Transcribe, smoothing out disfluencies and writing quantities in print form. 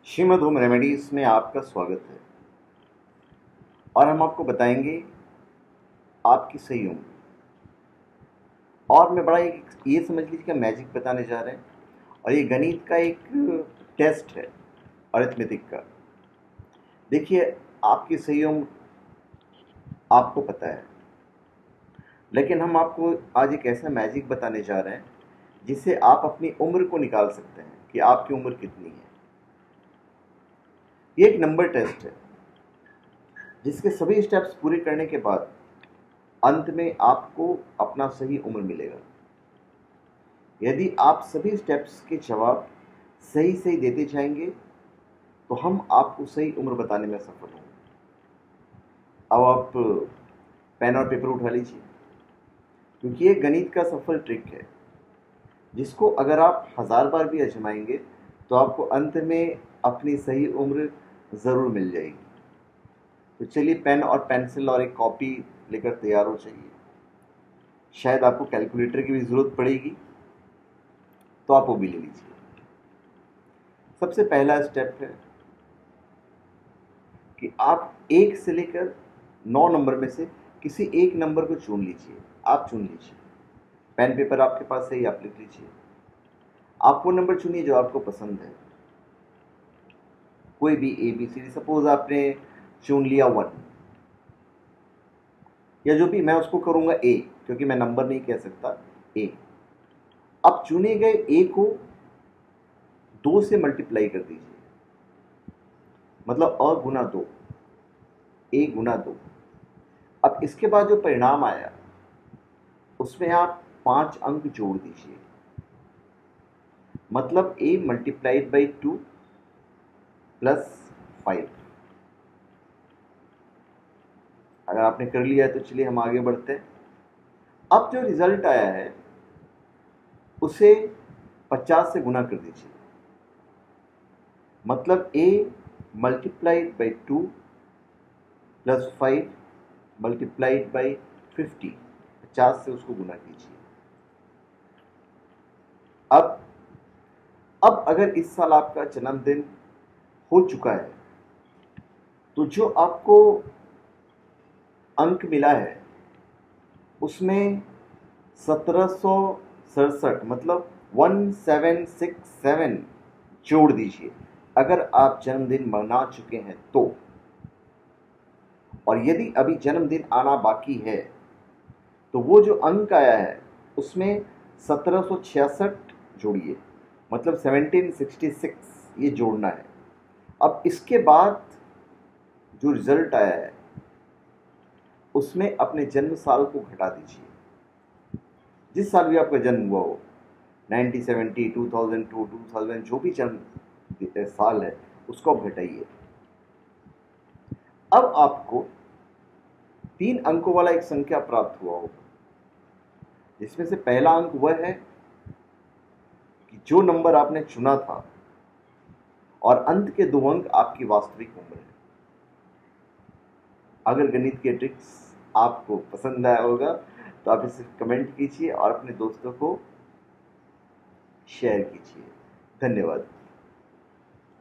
Shrimad home remedies में आपका स्वागत है और हम आपको बताएंगे आपकी सही उम्र। और मैं बड़ा ये समझ लीजिए कि मैजिक बताने जा रहे हैं और ये गणित का एक टेस्ट है अरिथमेटिक का। देखिए, आपकी सही उम्र आपको पता है, लेकिन हम आपको आज एक ऐसा मैजिक बताने जा रहे हैं जिससे आप अपनी उम्र को निकाल सकते हैं कि आपकी उम्र कितनी है। ये एक नंबर टेस्ट है जिसके सभी स्टेप्स पूरे करने के बाद अंत में आपको अपना सही उम्र मिलेगा। यदि आप सभी स्टेप्स के जवाब सही सही देते जाएंगे तो हम आपको सही उम्र बताने में सफल होंगे। अब आप पेन और पेपर उठा लीजिए, क्योंकि ये गणित का सफल ट्रिक है जिसको अगर आप 1000 बार भी आजमाएंगे तो आपको अंत में अपनी सही उम्र ज़रूर मिल जाएगी। तो चलिए, पेन और पेंसिल और एक कॉपी लेकर तैयार हो जाइए। शायद आपको कैलकुलेटर की भी ज़रूरत पड़ेगी, तो आप वो भी ले लीजिए। सबसे पहला स्टेप है कि आप 1 से लेकर 9 नंबर में से किसी एक नंबर को चुन लीजिए। आप चुन लीजिए, पेन पेपर आपके पास है, आप लिख लीजिए। आप वो नंबर चुनिए जो आपको पसंद है, कोई भी ABCD। सपोज आपने चुन लिया 1 या जो भी, मैं उसको करूंगा A, क्योंकि मैं नंबर नहीं कह सकता। A। अब चुने गए A को 2 से मल्टीप्लाई कर दीजिए, मतलब अ गुना 2, A गुना 2। अब इसके बाद जो परिणाम आया उसमें आप 5 अंक जोड़ दीजिए, मतलब A मल्टीप्लाइड बाई 2 प्लस 5। अगर आपने कर लिया है तो चलिए हम आगे बढ़ते हैं। अब जो रिजल्ट आया है उसे 50 से गुना कर दीजिए, मतलब A multiplied by 2 plus 5 multiplied by 50। 50 से उसको गुना कीजिए। अब अगर इस साल आपका जन्मदिन हो चुका है तो जो आपको अंक मिला है उसमें 1767, मतलब 1767 जोड़ दीजिए अगर आप जन्मदिन मना चुके हैं तो। और यदि अभी जन्मदिन आना बाकी है तो वो जो अंक आया है उसमें 1766 जोड़िए, मतलब 1766 ये जोड़ना है। अब इसके बाद जो रिजल्ट आया है उसमें अपने जन्म साल को घटा दीजिए। जिस साल भी आपका जन्म हुआ हो, 1970, 2002, 2000, जो भी जन्म साल है उसको आप घटाइए। अब आपको 3 अंकों वाला एक संख्या प्राप्त हुआ होगा, जिसमें से पहला अंक वह है कि जो नंबर आपने चुना था, और अंत के 2 अंक आपकी वास्तविक उम्र है। अगर गणित के ट्रिक्स आपको पसंद आया होगा तो आप इसे कमेंट कीजिए और अपने दोस्तों को शेयर कीजिए। धन्यवाद।